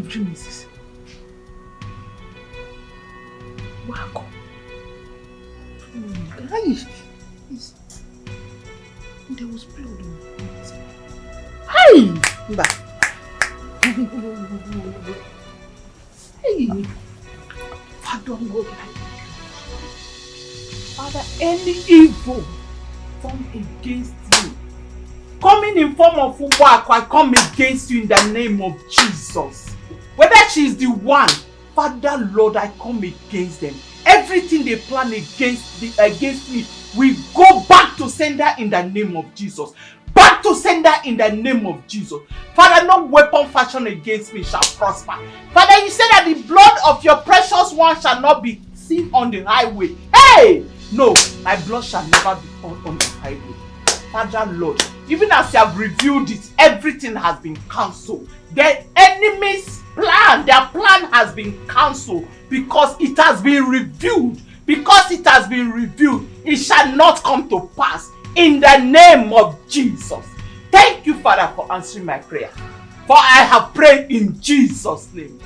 dream is this? Wako. Guys, there was blood on it. Hey! Mba. Hey! Father, Lord, Father, any evil formed against you, coming in form of Wako, I come against you in the name of Jesus. Whether she is the one, Father, Lord, I come against them. Everything they plan against me, we go back to sender in the name of Jesus. Back to sender in the name of Jesus. Father, no weapon fashioned against me shall prosper. Father, you said that the blood of your precious one shall not be seen on the highway. Hey! No, my blood shall never be found on the highway. Father, Lord, even as you have revealed it, everything has been cancelled. The enemy's plan, their plan has been cancelled because it has been revealed. Because it has been revealed, it shall not come to pass. In the name of Jesus. Thank you, Father, for answering my prayer. For I have prayed in Jesus' name.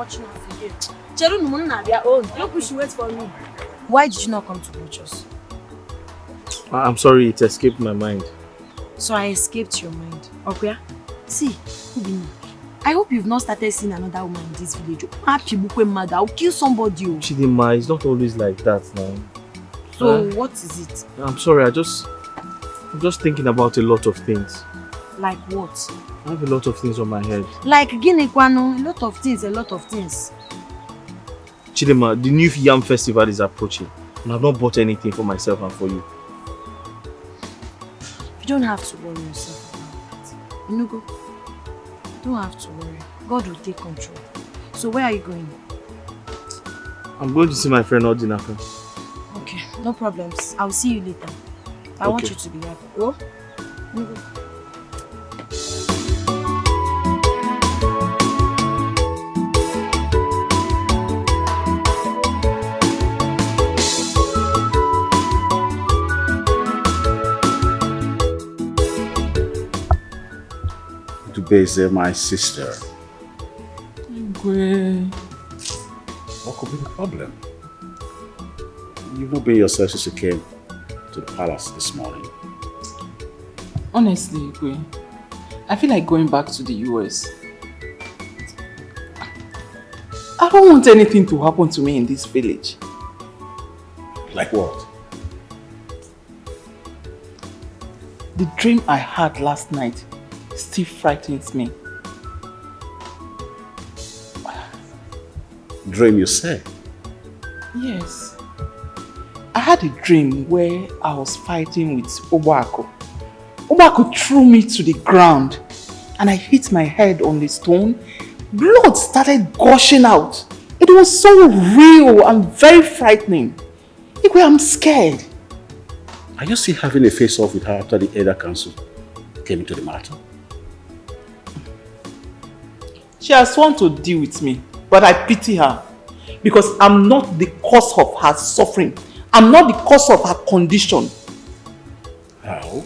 watching us again. Look, we should wait for me. Why did you not come to watch us? I'm sorry, it escaped my mind. So I escaped your mind. Okay? See, I hope you've not started seeing another woman in this village. I'll kill somebody. Chidima, it's not always like that now. So what is it? I'm sorry, I'm just thinking about a lot of things. Like what? I have a lot of things on my head. Like Ginekwano, a lot of things. Chidima, the new Yam Festival is approaching and I've not bought anything for myself and for you. You don't have to worry yourself about that. Inugo, you don't have to worry. God will take control. So where are you going? I'm going to see my friend Odinaka. Okay, no problems. I'll see you later. I want you to be happy. Oh? Inugo. Beze, my sister. What could be the problem? You've not been yourself since you came to the palace this morning. Honestly, I feel like going back to the US. I don't want anything to happen to me in this village. Like what? The dream I had last night still frightens me. Dream, you say? Yes. I had a dream where I was fighting with Obako. Obako threw me to the ground and I hit my head on the stone. Blood started gushing out. It was so real and very frightening. I'm scared. Are you still having a face-off with her after the Elder Council came into the matter? She has sworn to deal with me, but I pity her because I'm not the cause of her suffering. I'm not the cause of her condition. How?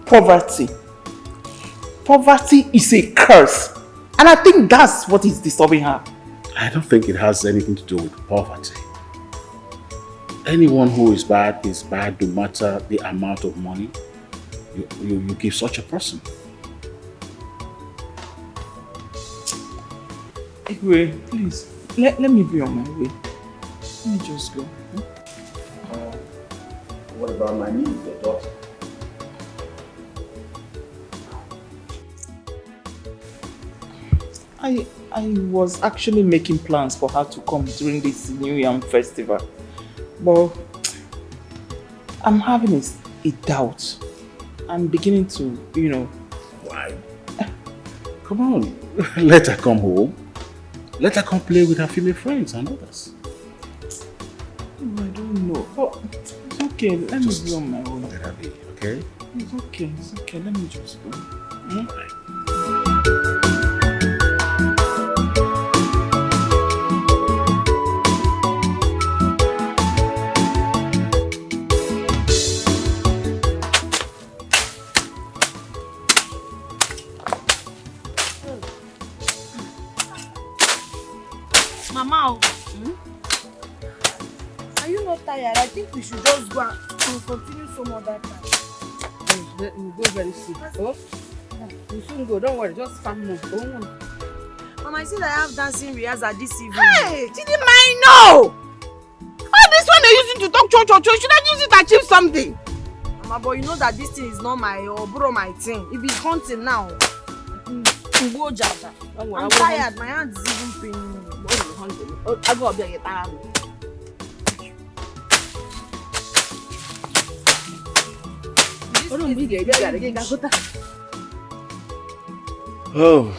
Poverty. Poverty is a curse. And I think that's what is disturbing her. I don't think it has anything to do with poverty. Anyone who is bad no matter the amount of money you give such a person. Igwe, please, let me be on my way. Let me just go. What about my niece, your daughter? I was actually making plans for her to come during this New Yam festival. But I'm having a doubt. I'm beginning to, Why? Come on, let her come home. Let her come play with her female friends and others. I don't know. But it's okay. Let me be on my own. Let her be, okay? It's okay. Let me just go. Right. Mama, are you not tired? I think we should just go and continue some other time. We'll go very soon. Oh, we'll soon go. Don't worry, just calm down. Mama, I see that I have dancing rehearsal this evening. Hey, didn't I know? All this one they're using to talk cho. Should I use it to achieve something? Mama, but you know that this thing is not my thing. If it's hunting now, I'm tired. My hand is even paining me. I'll go up there and get tired. Oh,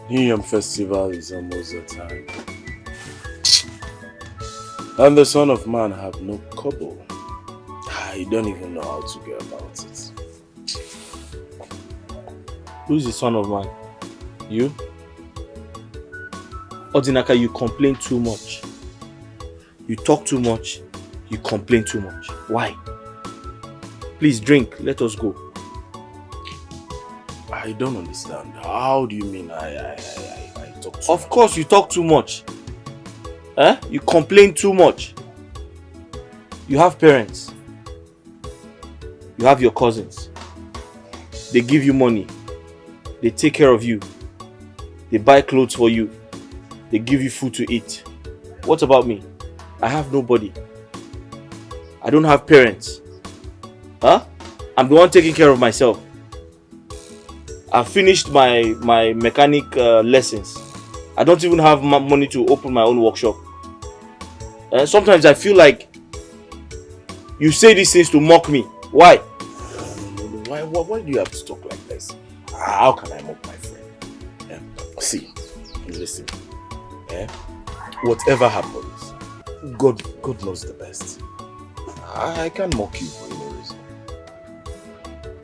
New Yam Festival is almost the time. And the Son of Man have no kobo. I don't even know how to go about it. Who's the Son of Man? You? Odinaka, you complain too much. You talk too much. You complain too much. Why? Please drink. Let us go. I don't understand. How do you mean I talk too Of much? course you talk too much. You complain too much. You have parents. You have your cousins. They give you money. They take care of you. They buy clothes for you. They give you food to eat. What about me? I have nobody. I don't have parents. I'm the one taking care of myself. I've finished my mechanic lessons. I don't even have money to open my own workshop. Sometimes I feel like you say these things to mock me. Why? Why do you have to talk like this? How can I mock my friend? See, listen. Whatever happens, God knows the best. I can't mock you for any reason.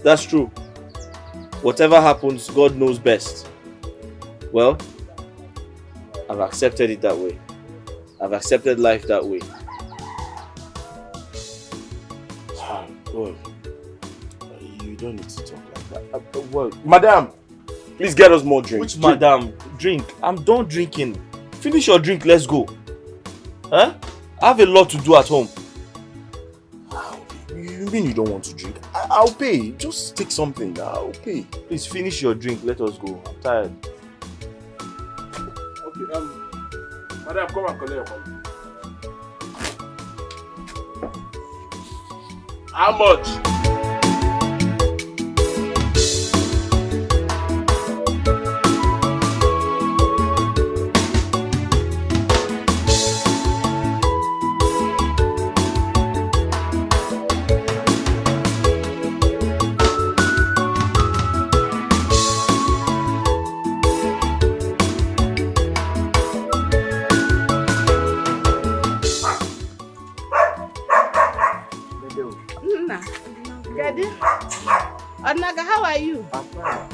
That's true. Whatever happens, God knows best. Well, I've accepted it that way. I've accepted life that way. Well, you don't need to talk like that. Well, madam, please get us more drink. Which madam? Drink. I'm done drinking. Finish your drink, let's go. I have a lot to do at home. You mean you don't want to drink? I'll pay. Just take something. I'll pay. Please finish your drink, let us go. I'm tired. Okay, madam, come and collect your money. How much? Onaga, how are you? I'm fine.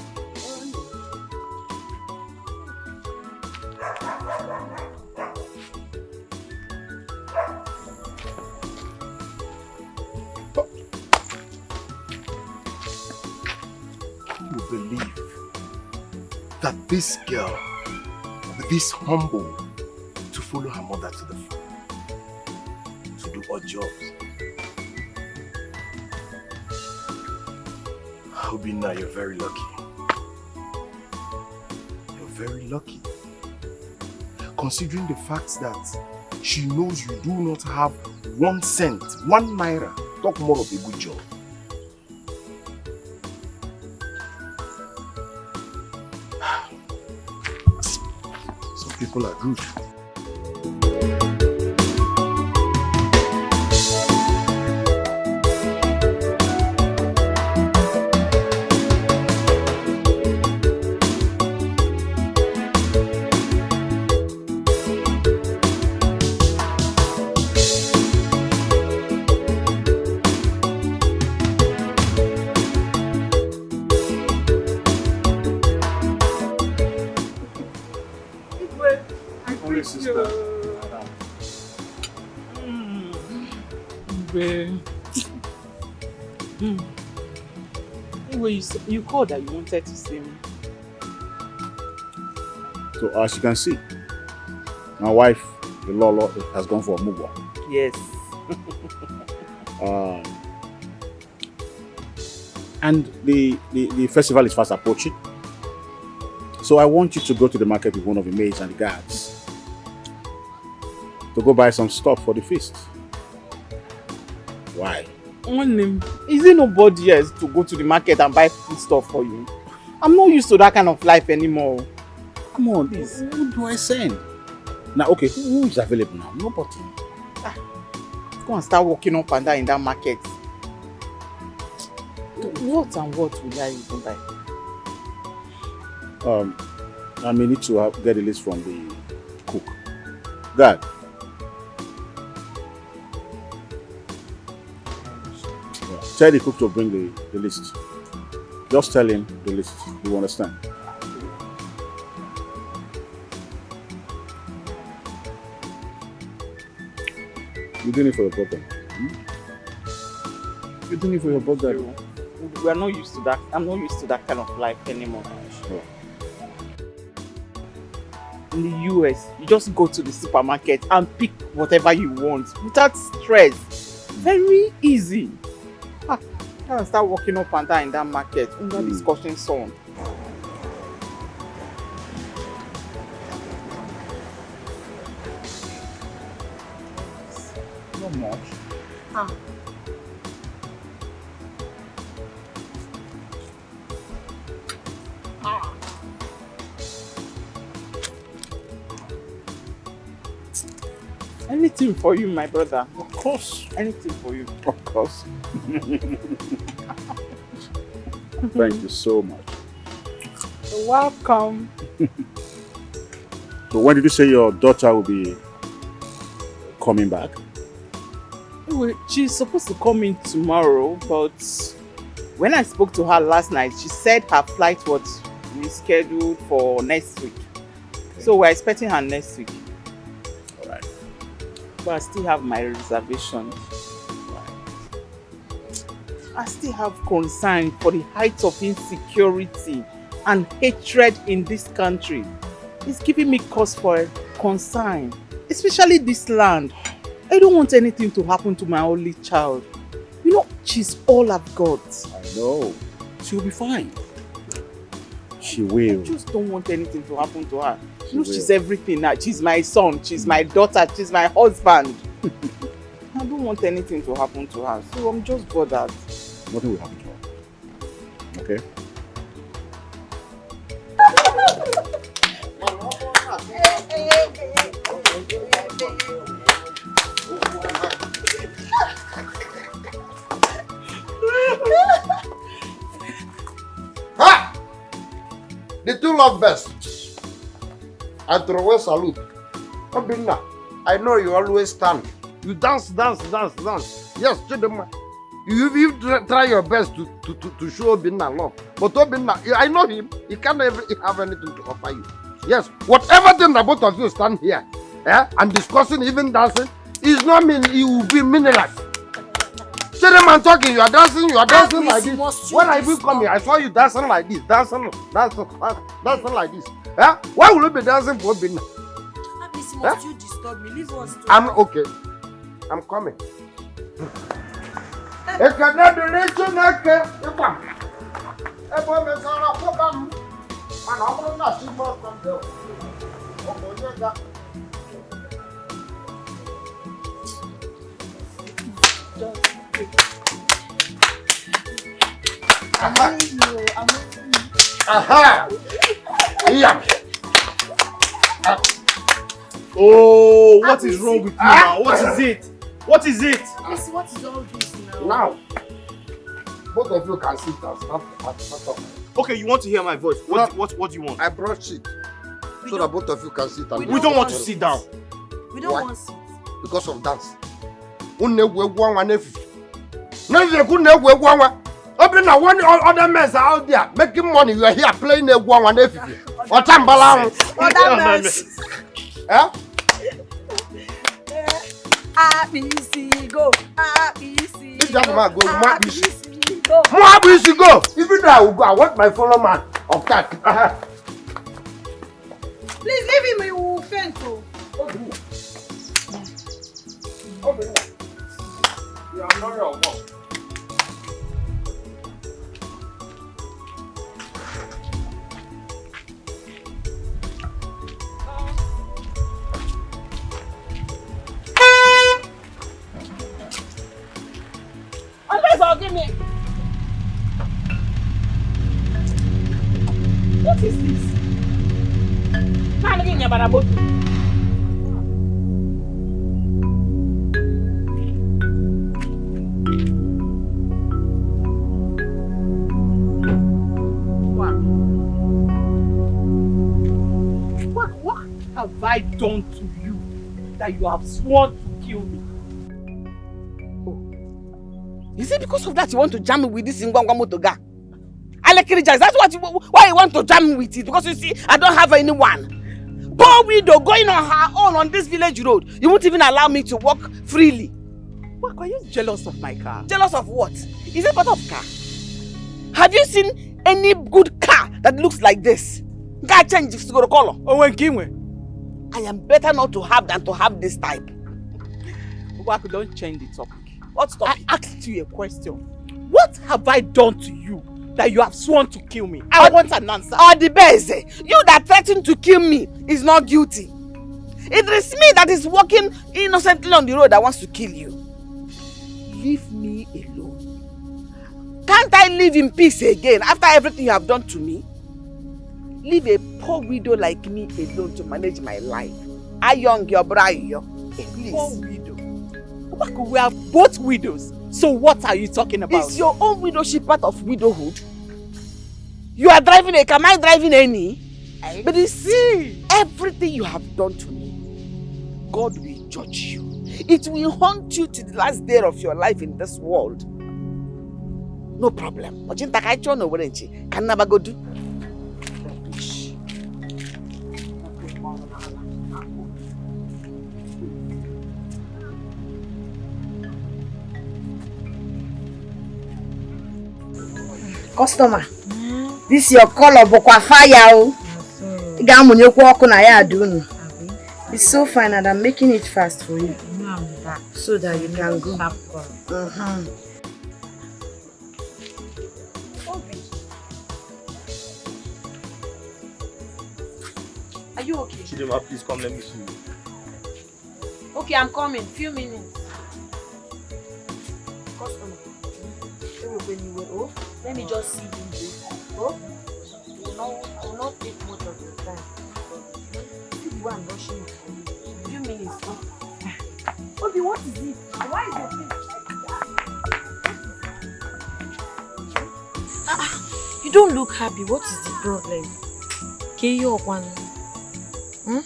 You believe that this girl will be this humble to follow her mother to the farm to do odd jobs? Obina, you're very lucky. You're very lucky. Considering the fact that she knows you do not have 1 cent, 1 naira, talk more of a good job. Some people are good. You called that you wanted to see me. So as you can see, my wife, the Lolo, has gone for a move. Yes. And the festival is fast approaching. So I want you to go to the market with one of the maids and the guards to go buy some stuff for the feast. Why? Is there nobody else to go to the market and buy food stuff for you? I'm not used to that kind of life anymore. Come on, please. Who do I send? Now, okay, who is available now? Nobody. Go and start walking up and down in that market. What and what will I even buy? I may need to get a list from the cook. Guard. Yeah. Tell the cook to bring the list. Just tell him the list. You understand? You're doing it for your brother. You're doing it for your brother. we are not used to that. I'm not used to that kind of life anymore. Sure. In the US, you just go to the supermarket and pick whatever you want without stress. Very easy. I can start walking up and down in that market under the scorching sun. Not much. Anything for you, my brother. Of course. Anything for you. Of course. Thank you so much. You're welcome. So when did you say your daughter will be coming back? She's supposed to come in tomorrow, but when I spoke to her last night, she said her flight was rescheduled for next week. Okay. So we're expecting her next week. All right. But I still have my reservation. I still have concern for the height of insecurity and hatred in this country. It's giving me cause for concern, especially this land. I don't want anything to happen to my only child. You know, she's all I've got. I know. She'll be fine. She will. I just don't want anything to happen to her. You know, she's everything now. She's my son, she's my daughter, she's my husband. I don't want anything to happen to her, so I'm just bothered. Nothing will happen to her. Okay? Ha! The two love best. I throw away salute. Obinna, I know you always stand. You dance. Yes, Chidema. You try your best to show Obinna love. But Obinna, I know him. He can't ever have anything to offer you. Yes, whatever thing the both of you stand here and discussing, even dancing, is not mean it will be meaningless. Chidema talking, you are dancing like this. When I will come here, I saw you dancing like this, dancing like this. Why will you be dancing for Obinna? Must you disturb me? Leave us. I'm okay. I'm coming. Aha! Yeah. Oh, what is wrong with you now? What is it? What is it? Listen, what is all this now? Now, both of you can sit down. Stop. Okay, you want to hear my voice? What do you want? I brought shit so that both of you can sit down. We don't want to sit down. We don't want to sit. Because of dance. Obinna, one other mess out there making money. You are here playing a one if or tambala. Other mess. ABC go. ABC. This just man go. ABC go. ABC go. Even though I will go, I want my fellow man of that. Please leave him. He will faint. Obinna. You are not your mom. Forgive me. What is this? I'm getting your baraboto. What have I done to you that you have sworn to kill me? Is it because of that you want to jam me with this Ngwangwa Motoga? Alekirija, is that why you want to jam me with it? Because you see, I don't have anyone. Poor widow going on her own on this village road. You won't even allow me to walk freely. What, are you jealous of my car? Jealous of what? Is it part of car? Have you seen any good car that looks like this? Car change to go to color. Oh, when Kingwe. I am better not to have than to have this type. Obaku, don't change the topic. What topic? I asked you a question. What have I done to you that you have sworn to kill me? I want an answer. Or the best, you that threatened to kill me is not guilty. It is me that is walking innocently on the road that wants to kill you. Leave me alone. Can't I live in peace again after everything you have done to me? Leave a poor widow like me alone to manage my life. Ayong your brayo. Please. Poor widow. Obaku, we are both widows. So what are you talking about? Is your own widowship part of widowhood? You are driving a car, am I driving any? But you see, everything you have done to me, God will judge you. It will haunt you to the last day of your life in this world. No problem. But you can never go do. Customer, this your color bokwa fire o. Iga amunyekwu oku na ya adunu. It's so fine and I'm making it fast for you. So that you can go. Are you okay? Chidema, please come, let me see you. Okay, I'm coming. Few minutes. Customer. Let me just see you. Oh, I will not take much of your time. See the way I'm rushing it for you. Few minutes. Okay, what is it? Why is your face like that? You don't look happy. What is the problem? Okay, you're one. What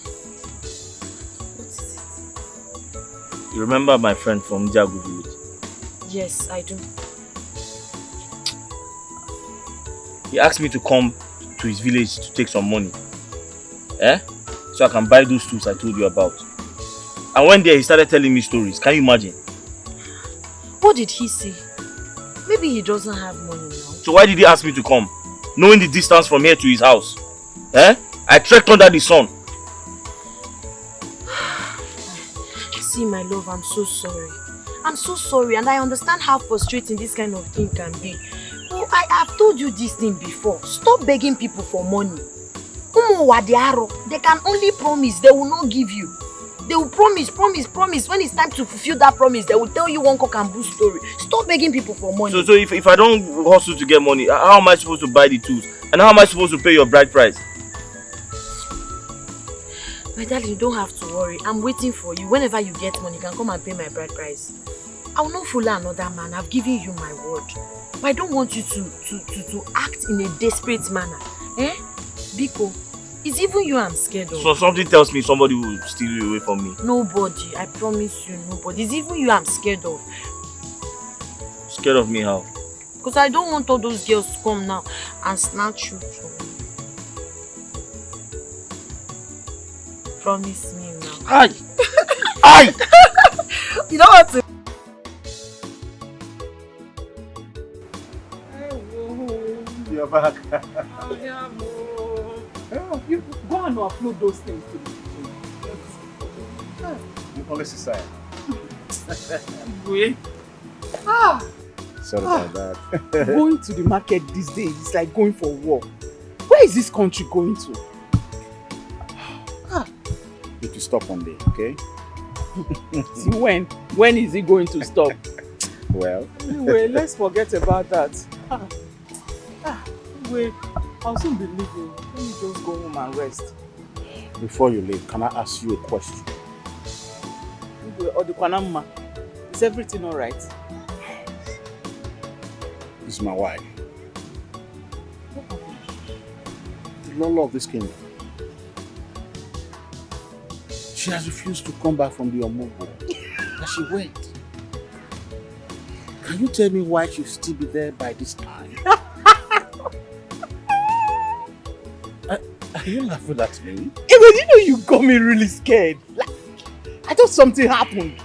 is it? You remember my friend from Jagu village? Yes, I do. He asked me to come to his village to take some money. So I can buy those tools I told you about. And one day he started telling me stories. Can you imagine? What did he say? Maybe he doesn't have money now. So why did he ask me to come? Knowing the distance from here to his house. I trekked under the sun. See, my love, I'm so sorry. I'm so sorry, and I understand how frustrating this kind of thing can be. Oh, I have told you this thing before. Stop begging people for money. They can only promise, they will not give you. They will promise. When it's time to fulfill that promise, they will tell you one cock and bull story. Stop begging people for money. So if I don't hustle to get money, how am I supposed to buy the tools? And how am I supposed to pay your bride price? My darling, you don't have to worry. I'm waiting for you. Whenever you get money, you can come and pay my bride price. I will not fool another man. I've given you my word. But I don't want you to act in a desperate manner. Biko, it's even you I'm scared of. So something tells me somebody will steal you away from me. Nobody. I promise you, nobody. It's even you I'm scared of. Scared of me how? Because I don't want all those girls to come now and snatch you from me. Promise me now. Aye! Aye! You know what to... You're back. You go and upload those things to the kitchen. You policy side. Wait. Sorry about that. Going to the market these days is like going for war. Where is this country going to? It will stop one day, okay? See when? When is it going to stop? Well. Anyway, let's forget about that. Anyway, I'll soon be leaving. Let me just go home and rest. Before you leave, can I ask you a question? Is everything alright? This is my wife. The Lolo of this kingdom. She has refused to come back from the Omogo. And she went. Can you tell me why she'll still be there by this time? Are you laughing at me? You know you got me really scared. Like, I thought something happened.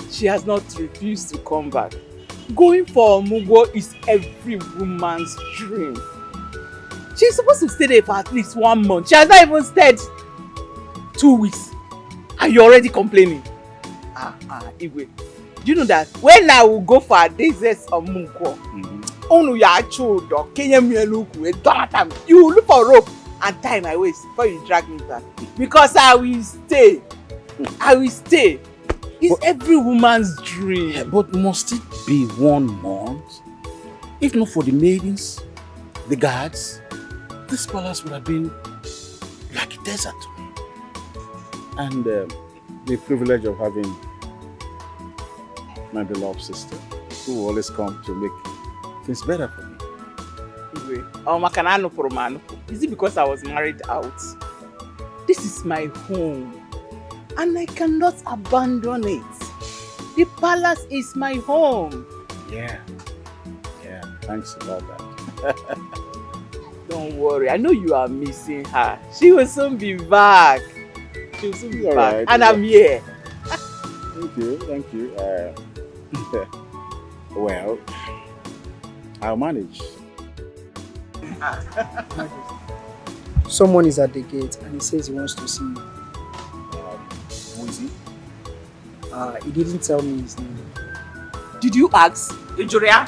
She has not refused to come back. Going for Omugo is every woman's dream. She's supposed to stay there for at least 1 month. She has not even stayed 2 weeks. And you're already complaining. Igwe. Do you know that when I will go for a day's Omugo, you will look for rope and tie my waist before you drag me back. Because I will stay. I will stay. It's every woman's dream. But must it be 1 month? If not for the maidens, the guards, this palace would have been like a desert to me. And the privilege of having my beloved sister, who will always come to make things better for me. Is it because I was married out? This is my home. And I cannot abandon it. The palace is my home. Yeah, thanks about that. Don't worry, I know you are missing her. She will soon be back. She will soon be back. Right, and I'm here. Thank you. Well, I'll manage. Someone is at the gate and he says he wants to see you. Who is he? He didn't tell me his name. Did you ask? Nigeria?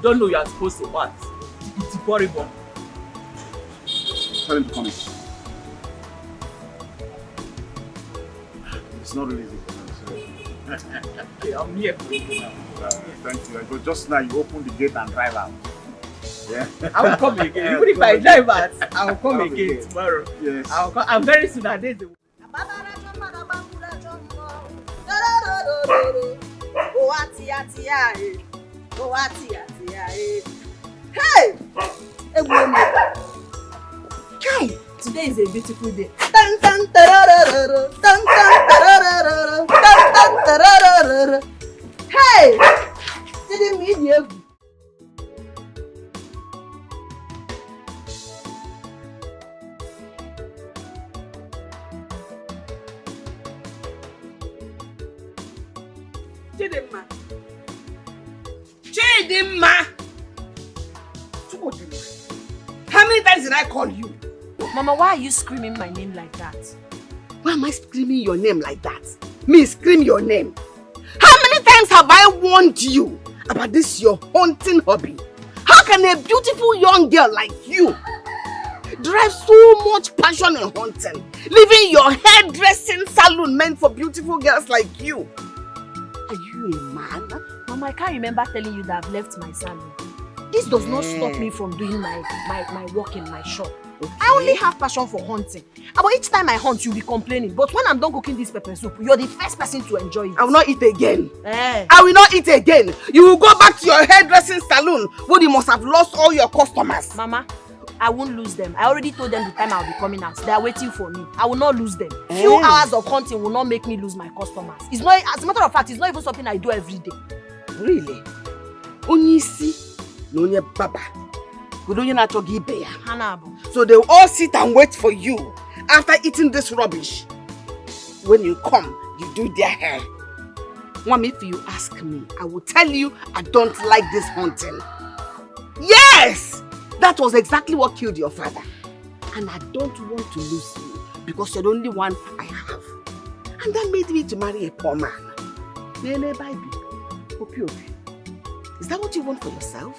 Don't know you are supposed to what? It's horrible. Tell him to come in. It's not really easy. Okay, I'm here for you now. Thank you. But just now you open the gate and drive out. Yeah. I will come again. Even if I drive out, I will come again tomorrow. Yes. I will come. I'm very soon at this. Hey! Kai! Today is a beautiful day. Hey! Didn't mean you. Chidimma! How many times did I call you? Mama, why are you screaming my name like that? Why am I screaming your name like that? Me scream your name. How many times have I warned you about this your hunting hobby? How can a beautiful young girl like you derive so much passion in hunting, leaving your hairdressing salon meant for beautiful girls like you? Are you a man? Mama, I can't remember telling you that I've left my salon. This does not stop me from doing my work in my shop. Okay. I only have passion for hunting. But each time I hunt, you'll be complaining. But when I'm done cooking this pepper soup, you're the first person to enjoy it. I will not eat again. Eh. I will not eat again. You will go back to your hairdressing salon where you must have lost all your customers. Mama, I won't lose them. I already told them the time I'll be coming out. They are waiting for me. I will not lose them. Few hours of hunting will not make me lose my customers. It's not, as a matter of fact, it's not even something I do every day. Really? Onisi, Nonya Baba. So they will all sit and wait for you after eating this rubbish. When you come, you do their hair. Mom, if you ask me, I will tell you I don't like this hunting. Yes! That was exactly what killed your father. And I don't want to lose you because you're the only one I have. And that made me to marry a poor man. Nene baby. Is that what you want for yourself?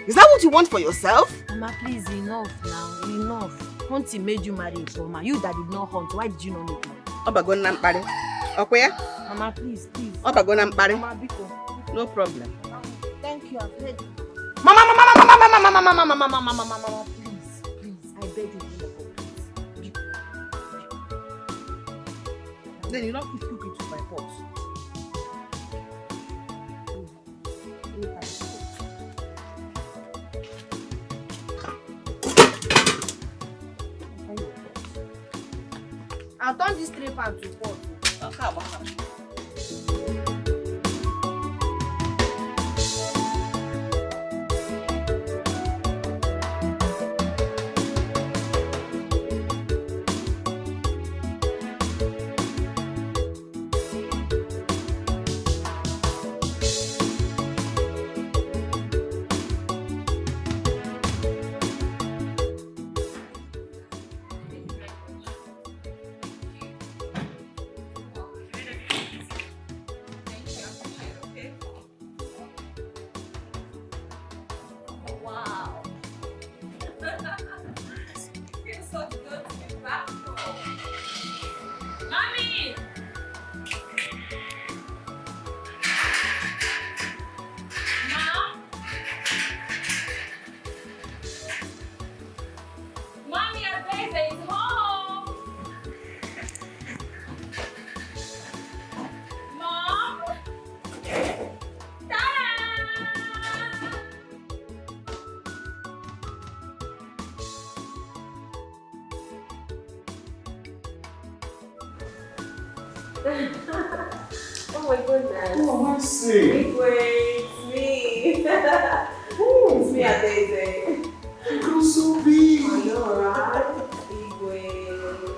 Is that what you want for yourself? Mama, please, enough now. Enough. Hunting made you marry a poor man. You that did not hunt, why did you not make money? Okay? Mama, please. Mama, Biko. no problem. Thank you, I've heard you. Mama, Please, I beg you, please. Then you not put cook into my pot. I've done this 3 pounds to 4. Oh my goodness. Oh, I see. Wait, it's me. It's me, Adeze. You're so big. I know, right? Igwe.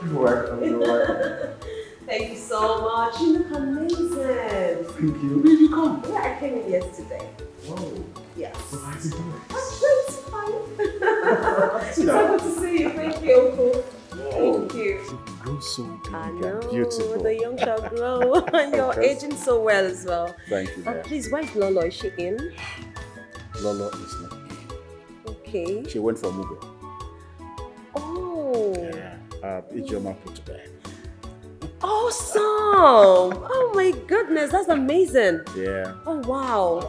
You're welcome. Thank you so much. You look amazing. Thank you. Where did you come? Yeah, I came in yesterday. Whoa. Yes. So how's it going? That's great. Fine. Sit So down. good to see you. Thank you, Uncle. Thank you. You grow so big I and know. beautiful. The young shall grow. And you're Okay. aging so well as well. Thank you, dear. Please, where's Lolo? Is she in? Lolo is not. Okay. She went for Mugo. Oh. Yeah. Ijoma put to bed. Awesome! Oh my goodness, that's amazing. Yeah. Oh wow.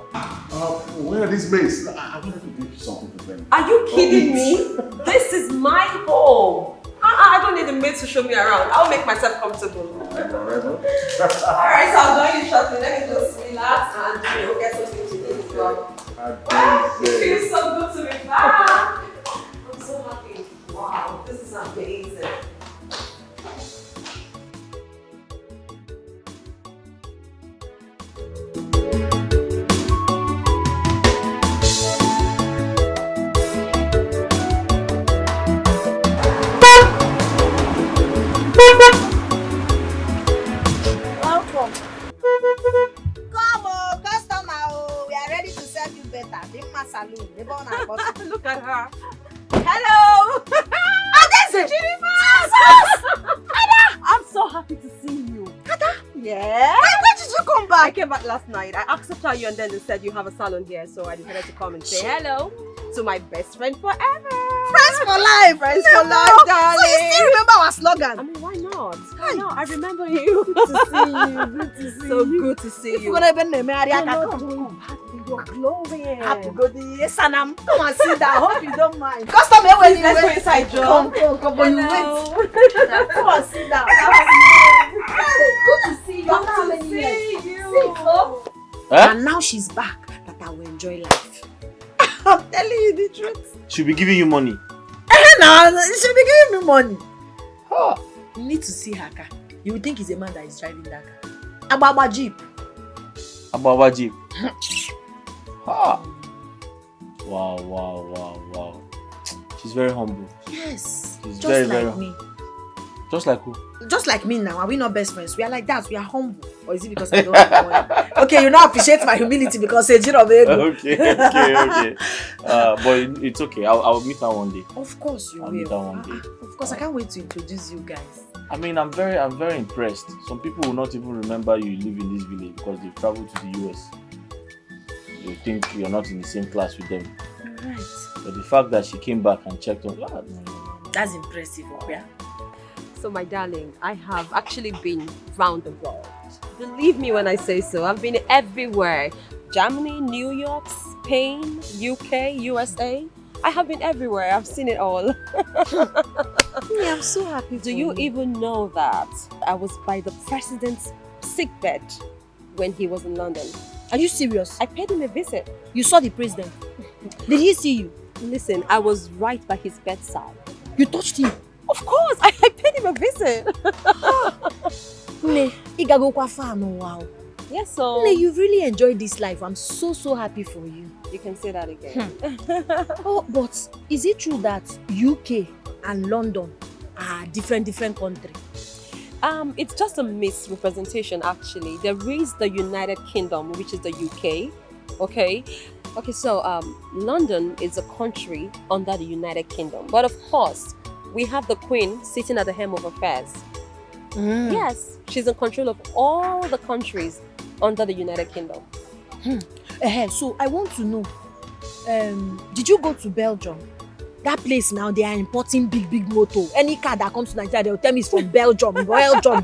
Where are these maids? I wanted to give you something to them. Are you kidding me? This is my home. I don't need a maid to show me around. I'll make myself comfortable. Alright, so I'll join you shortly. Let me just relax and get something to eat as well. Wow, it feels so good to be back. I'm so happy. Wow, this is amazing. Welcome. Come on, customer. Oh, we are ready to serve you better. Dimma Saloon. Look at her. Hello. Adeze. I'm so happy to see you. Yeah. When did you come I back? came back last night. I asked to tell you and then they said you have a salon here, so I decided to come and say hello to my best friend forever. Friends for life. Friends for life, darling. So you still remember our slogan? I mean, why not? Why not? I remember you. Good to see you. Good to see So you. good to see If you. you're gonna be named Maria, You're not come. doing badly. You're glowing. Happy good day, Sanam. Come and sit down. Hope you don't mind. Customer, when Let's go inside, Joe. Come, but you wait. Hello. Come and sit down. Good to see you. After how many years? See you. Sit up. Huh? And now she's back, that I will enjoy life. I'm telling you the truth. She'll be giving you money. Now she'll be giving me money. Oh, you need to see her car. You would think it's a man that is driving that car. Ababa Jeep. Ababa Jeep. Ha. Wow. She's very humble. Yes. She's Just very, like very me. Just like who? Just like me now. Are we not best friends? We are like that. We are humble. Or is it because I don't have money? Okay, you now appreciate my humility because it's Okay. But it's okay. I'll meet her one day. Of course you I'll will. meet her one day. Of course, I can't wait to introduce you guys. I mean, I'm very impressed. Some people will not even remember you live in this village because they've traveled to the US. They think you're not in the same class with them. Alright. But the fact that she came back and checked on, no. That's impressive, yeah. So my darling, I have actually been round the world. Believe me when I say so. I've been everywhere. Germany, New York, Spain, UK, USA. I have been everywhere. I've seen it all. Yeah, I'm so happy. Do you even know that I was by the president's sickbed when he was in London? Are you serious? I paid him a visit. You saw the president. Did he see you? Listen, I was right by his bedside. You touched him. Of course, I paid him a visit. Ne, igagokwa far no wow. Yes, so Ne, you've really enjoyed this life. I'm so happy for you. you can say that again. Oh, but is it true that UK and London are different countries? It's just a misrepresentation actually. There is the United Kingdom, which is the UK. Okay, so London is a country under the United Kingdom. But of course, we have the Queen sitting at the helm of affairs. Yes, she's in control of all the countries under the United Kingdom. So I want to know, did you go to Belgium? That place now, they are importing big motor. Any car that comes to Nigeria, they'll tell me it's from Belgium. Belgium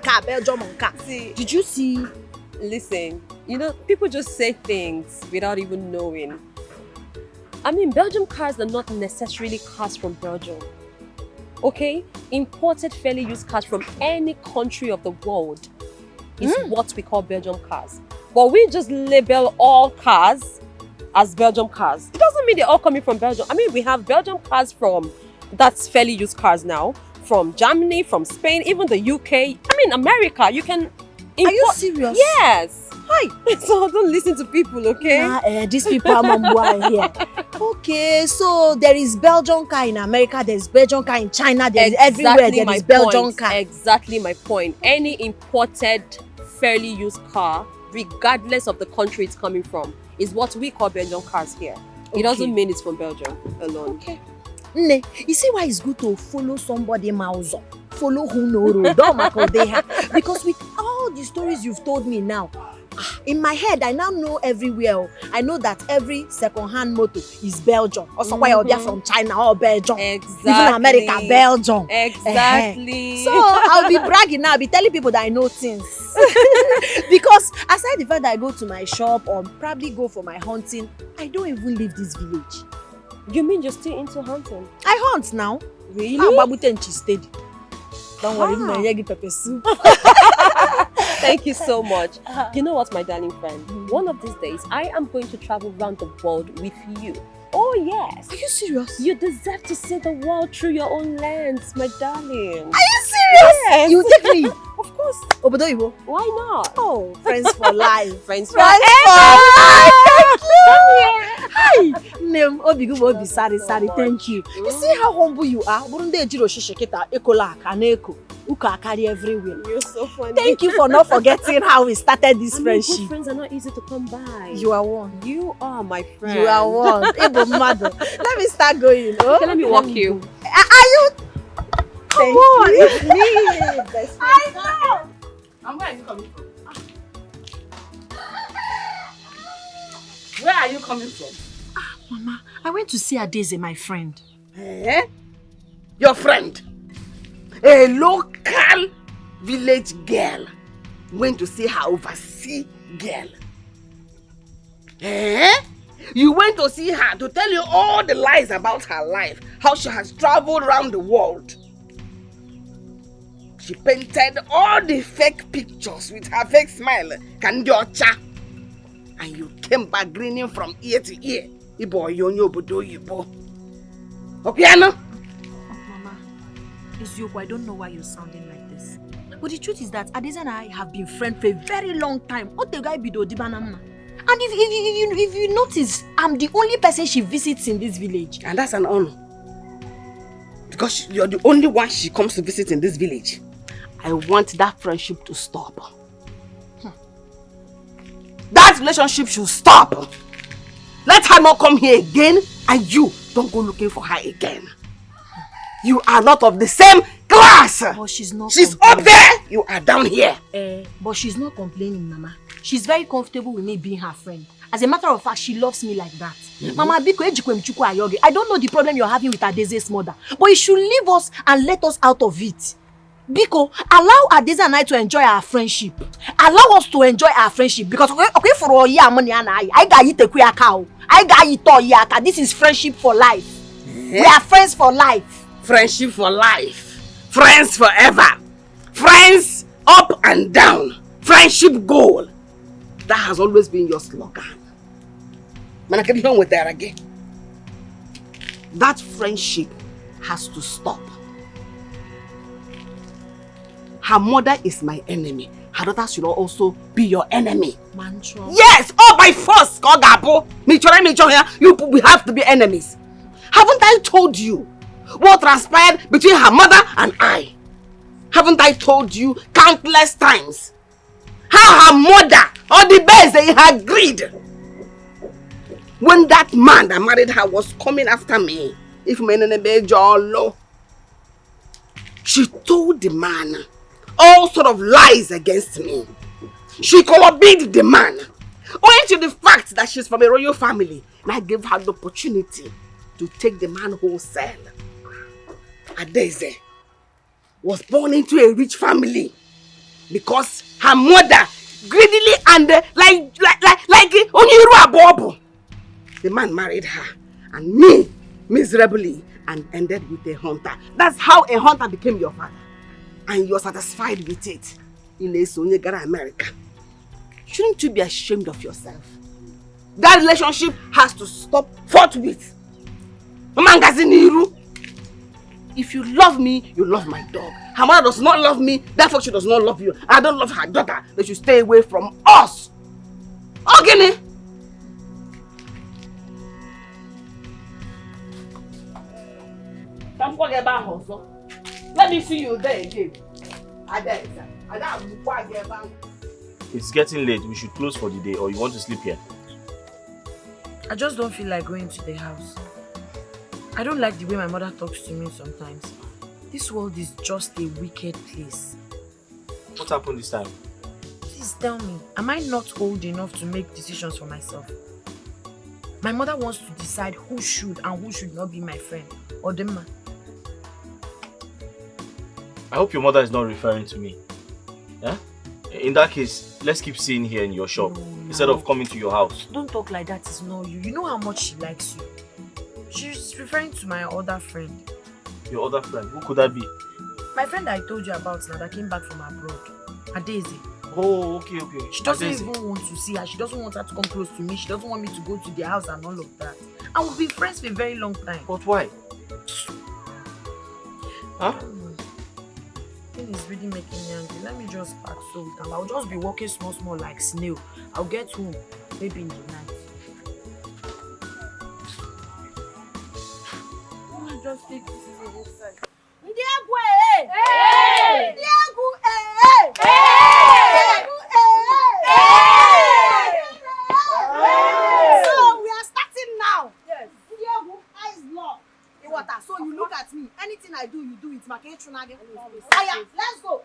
car. See, Did you see? listen, people just say things without even knowing. I mean, Belgium cars are not necessarily cars from Belgium. Okay? Imported, fairly used cars from any country of the world is what we call Belgium cars. But we just label all cars as Belgium cars. It doesn't mean they're all coming from Belgium. I mean, we have Belgium cars that's fairly used cars now, from Germany, from Spain, even the UK. I mean, America. You can import. Are you serious? Yes. Hi. So don't listen to people, okay? Nah, these people are mambua here. Okay, so there is Belgian car in America, there's Belgian car in China, there's everywhere there is Belgian car. Exactly my point. Any imported, fairly used car, regardless of the country it's coming from, is what we call Belgian cars here. It doesn't mean it's from Belgium alone. Okay. Nne, you see why it's good to follow somebody mouse, follow who know road, because with all the stories you've told me now, in my head, I now know everywhere. I know that every second-hand motor is Belgium. Or somewhere they're from China or Belgium. Exactly. Even America, Belgium. Exactly. So I'll be bragging now. I'll be telling people that I know things. Because aside the fact that I go to my shop or probably go for my hunting, I don't even leave this village. You mean you're still into hunting? I hunt now. Really? Steady. Don't worry, my yegi pepper soup. Thank you so much. You know what, my darling friend? One of these days, I am going to travel around the world with you. Oh, yes. Are you serious? You deserve to see the world through your own lens, my darling. Are you serious? Yes. You take me? Of course. Obodo Ibo? Why not? Oh, friends for life. Friends for Friends life. Thank you. Hi. Name Obigu Obi Sari. Thank you. You see how humble you are? Burunde Ejiro Shisheketa Ekola Kaneko. Uka Akari everywhere. You're so funny. Thank you for not forgetting how we started this friendship. Good friends are not easy to come by. You are one. You are my friend. You are one. Ebo mother. Let me start going. Oh? Okay, let me walk you. Are you? Come on, it's me. I know. And where are you coming from? Where are you coming from? Mama, I went to see Adeze, my friend. Eh? Your friend? A local village girl went to see her overseas girl. Eh? You went to see her to tell you all the lies about her life, how she has traveled around the world. She painted all the fake pictures with her fake smile, Kandiocha. And you came back grinning from ear to ear. Ibo yonyo bodo yibo. Opiano? Mama, it's you. I don't know why you're sounding like this. But the truth is that Adeze and I have been friends for a very long time. What the guy be do dibanamna? And if you notice, I'm the only person she visits in this village. And that's an honor. Because you're the only one she comes to visit in this village. I want that friendship to stop. That relationship should stop. Let her not come here again, and you don't go looking for her again. You are not of the same class. But she's not. She's up there, you are down here. But she's not complaining, Mama. She's very comfortable with me being her friend. As a matter of fact, she loves me like that. Mama, I don't know the problem you're having with Adeze's mother, but you should leave us and let us out of it. Biko, allow Adeze and I to enjoy our friendship. Allow us to enjoy our friendship. Because okay for all year money and I got you take a cow. I got you to yaka. This is friendship for life. We are friends for life. Friendship for life. Friends forever. Friends up and down. Friendship goal. That has always been your slogan. Man, I can hear with that again. That friendship has to stop. Her mother is my enemy. Her daughter should also be your enemy. Mantra. Yes, all by force. We have to be enemies. Haven't I told you what transpired between her mother and I? Haven't I told you countless times how her mother, or the best in her greed, when that man that married her was coming after me, she told the man all sort of lies against me. She collaborated the man, owing to the fact that she's from a royal family, and I gave her the opportunity to take the man wholesale. Adeze was born into a rich family because her mother greedily and like Onyiru Abobo. The man married her and me miserably and ended with a hunter. That's how a hunter became your father. And you're satisfied with it in a America. Shouldn't you be ashamed of yourself? That relationship has to stop forthwith. If you love me, you love my dog. Her mother does not love me, therefore she does not love you. I don't love her daughter. They should stay away from us. Okay? Let me see you there again. It's getting late. We should close for the day, or you want to sleep here? I just don't feel like going to the house. I don't like the way my mother talks to me sometimes. This world is just a wicked place. What happened this time? Please tell me, am I not old enough to make decisions for myself? My mother wants to decide who should and who should not be my friend. Or the man. I hope your mother is not referring to me. Yeah? In that case, let's keep seeing here in your shop instead of coming to your house. Don't talk like that, it's not you. You know how much she likes you. She's referring to my other friend. Your other friend? Who could that be? My friend that I told you about now that came back from abroad. Adeze. Oh, okay. She doesn't even want to see her. She doesn't want her to come close to me. She doesn't want me to go to their house and all of that. And we've been friends for a very long time. But why? Huh? Thing is really making me angry. Let me just pack so we can. I'll just be walking small like snail. I'll get home maybe in the night. Let me just take this thing inside. So we are starting now. Yes. Eyes locked. So you look at me. Anything I do, you do it. Aya, let's go.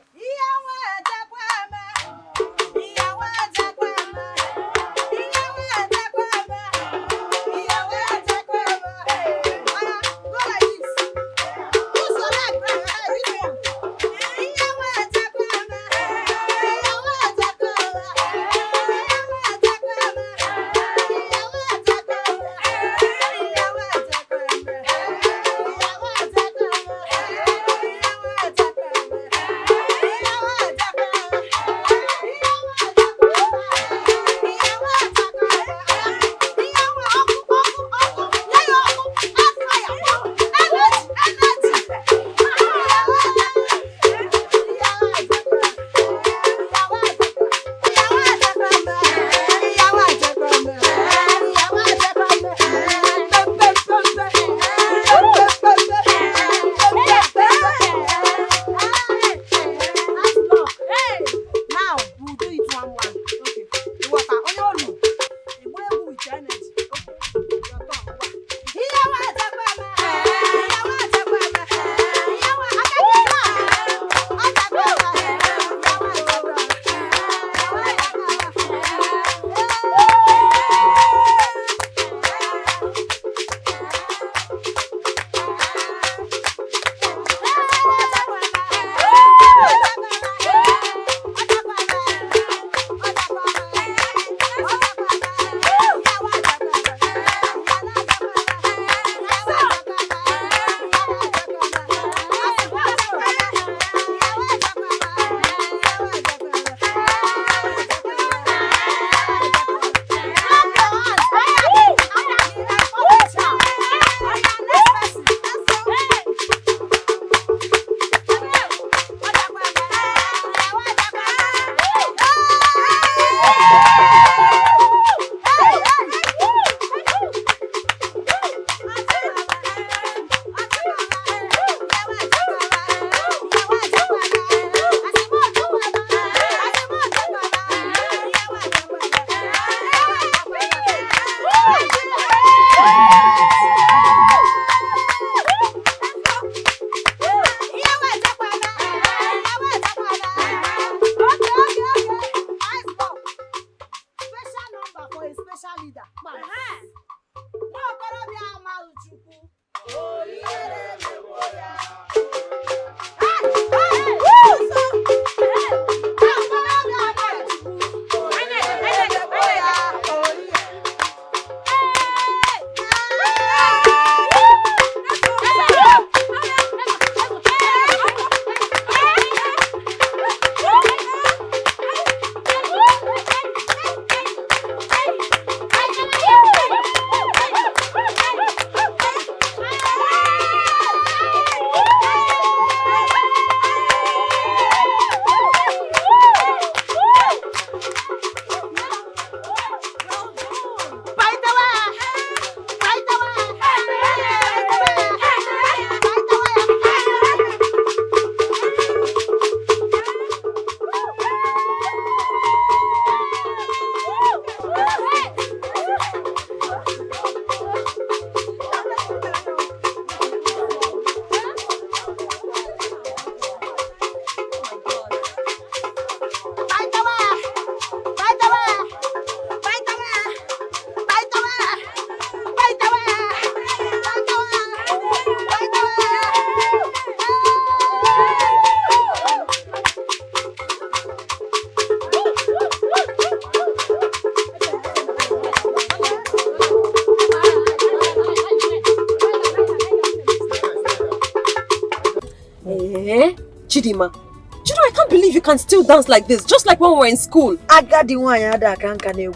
Chidima, I can't believe you can still dance like this, just like when we were in school. I got the one that can You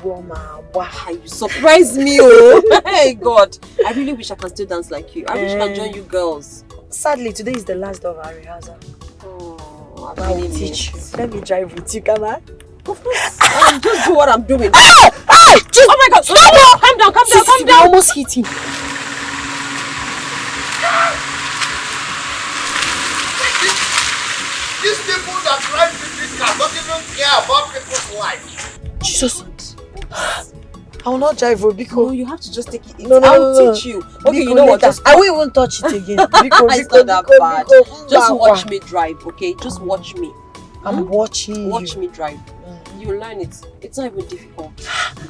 surprised me, oh. Hey God, I really wish I can still dance like you. I wish I can join you girls. Sadly, today is the last of our rehearsal. Oh, I will teach you. Let me drive with you, come on. Of course. Just do what I'm doing. Oh my God! Stop! Calm down. I almost hit him. These people that drive this car don't even care about people's life. Jesus. I will not drive, Biko. No, you have to just take it. No, I'll teach you. Okay, Biko, you know what? I will even touch it again. Biko, It's not that bad. Just watch me drive, okay? Just watch me. I'm watching Watch me drive. You'll learn it. It's not even difficult.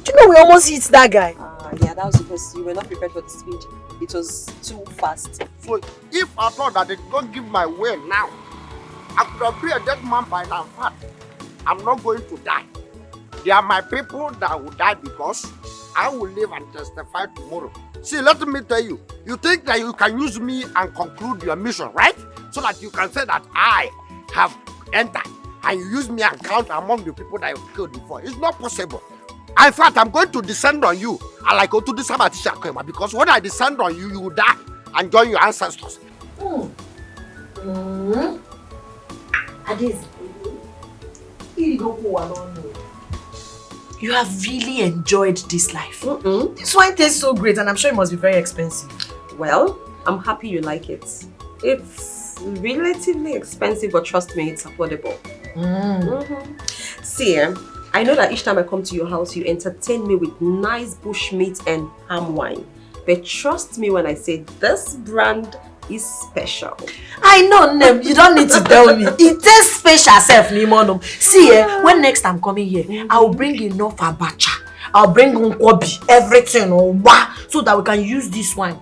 Do you know we almost hit that guy? Yeah, that was because you were not prepared for the speed. It was too fast. So if I thought that they don't give my way now, I could have been a dead man by now. In fact, I'm not going to die. They are my people that will die because I will live and testify tomorrow. See, let me tell you, you think that you can use me and conclude your mission, right? So that you can say that I have entered and you use me and count among the people that you've killed before. It's not possible. In fact, I'm going to descend on you. I like go to this Samatisha because when I descend on you, you will die and join your ancestors. You have really enjoyed this life. This wine tastes so great and I'm sure it must be very expensive. Well, I'm happy you like it. It's relatively expensive, but trust me, it's affordable. See, I know that each time I come to your house, you entertain me with nice bushmeat and palm wine. But trust me when I say this brand is special. I know, Nem. You don't need to tell me. It tastes special, self, Nimono. See, when next I'm coming here, I will bring enough abacha. I'll bring nkwobi, everything, so that we can use this wine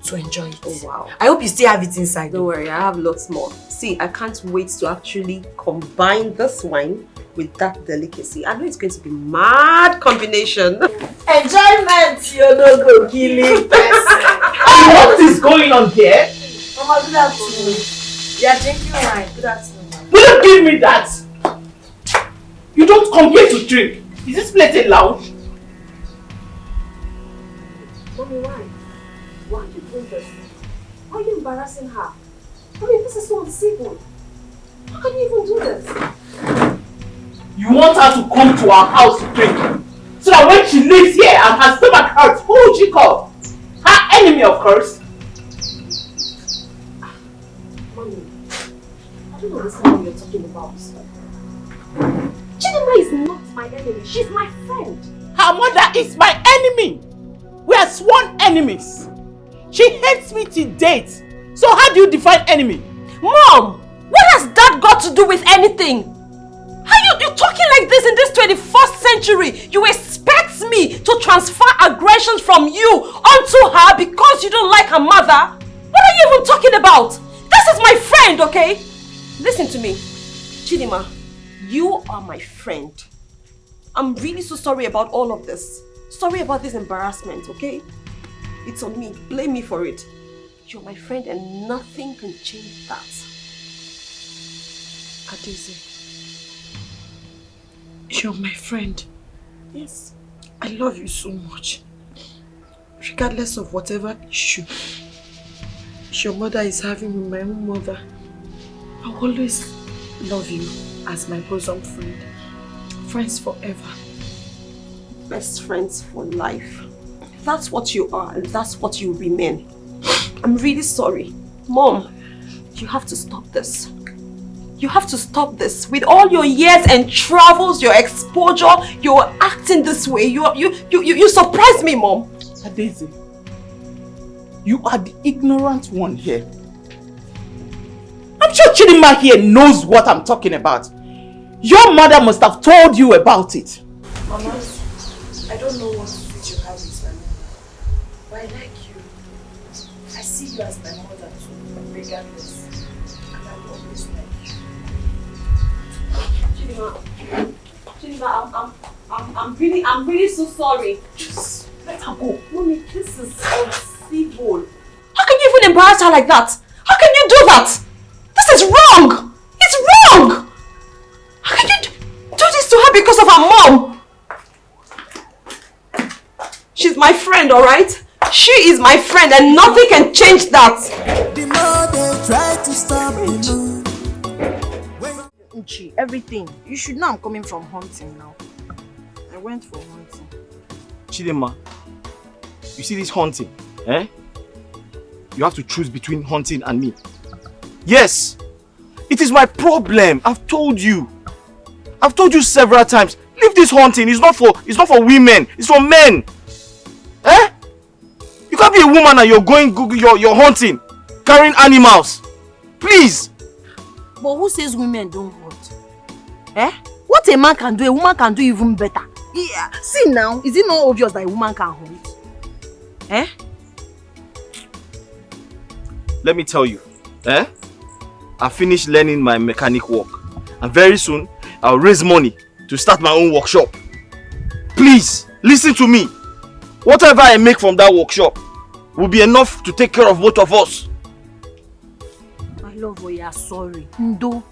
to enjoy it. Oh, wow. I hope you still have it inside. Don't worry, I have lots more. See, I can't wait to actually combine this wine with that delicacy. I know it's going to be mad combination. Enjoyment, you no go killing person. What is going on here? Mama, good afternoon. You are drinking wine. Good afternoon. Will you give me that? You don't come here to drink. Is this place allowed? Mommy, why? Why are you doing this? Why are you embarrassing her? I mean, this is so uncivil. How can you even do this? You want her to come to our house to drink, so that when she lives here and her stomach hurts, who would she call? Her enemy, of course. Mommy, I don't understand what you're talking about. Chidima is not my enemy. She's my friend. Her mother is my enemy. We are sworn enemies. She hates me to date. So how do you define enemy? Mom, what has that got to do with anything? How you talking like this in this 21st century? You expect me to transfer aggressions from you onto her because you don't like her mother? What are you even talking about? This is my friend, okay? Listen to me. Chidima, you are my friend. I'm really so sorry about all of this. Sorry about this embarrassment, okay? It's on me. Blame me for it. You're my friend and nothing can change that. Adeze. You're my friend. Yes. I love you so much. Regardless of whatever issue your mother is having with my own mother, I'll always love you as my bosom friend. Friends forever. Best friends for life. That's what you are and that's what you remain. I'm really sorry. Mom, you have to stop this. You have to stop this. With all your years and travels, your exposure, you're acting this way. You surprise me, Mom. Adeze, you are the ignorant one here. I'm sure Chidima here knows what I'm talking about. Your mother must have told you about it. Mama, I don't know what fit you have with my mother, but I like you. I see you as my mother too, regardless. And I will always like you. Chidima, I'm really so sorry. Just let her go. Mommy, this is uncivil. How can you even embarrass her like that? How can you do that? This is wrong. Not because of her mom. She's my friend, alright? She is my friend and nothing can change that. The more they try to stop the Uchi, everything. You should know I'm coming from hunting now. I went for hunting. Chidema, you see this hunting, eh? You have to choose between hunting and me. Yes, it is my problem. I've told you. I've told you several times. Leave this hunting. It's not for women. It's for men. Eh? You can't be a woman and you're hunting, carrying animals. Please. But who says women don't hunt? Eh? What a man can do, a woman can do even better. Yeah. See now, is it not obvious that a woman can hunt? Eh? Let me tell you, eh? I finished learning my mechanic work, and very soon I'll raise money to start my own workshop. Please, listen to me. Whatever I make from that workshop will be enough to take care of both of us. My love, oh yeah, sorry. Ndo,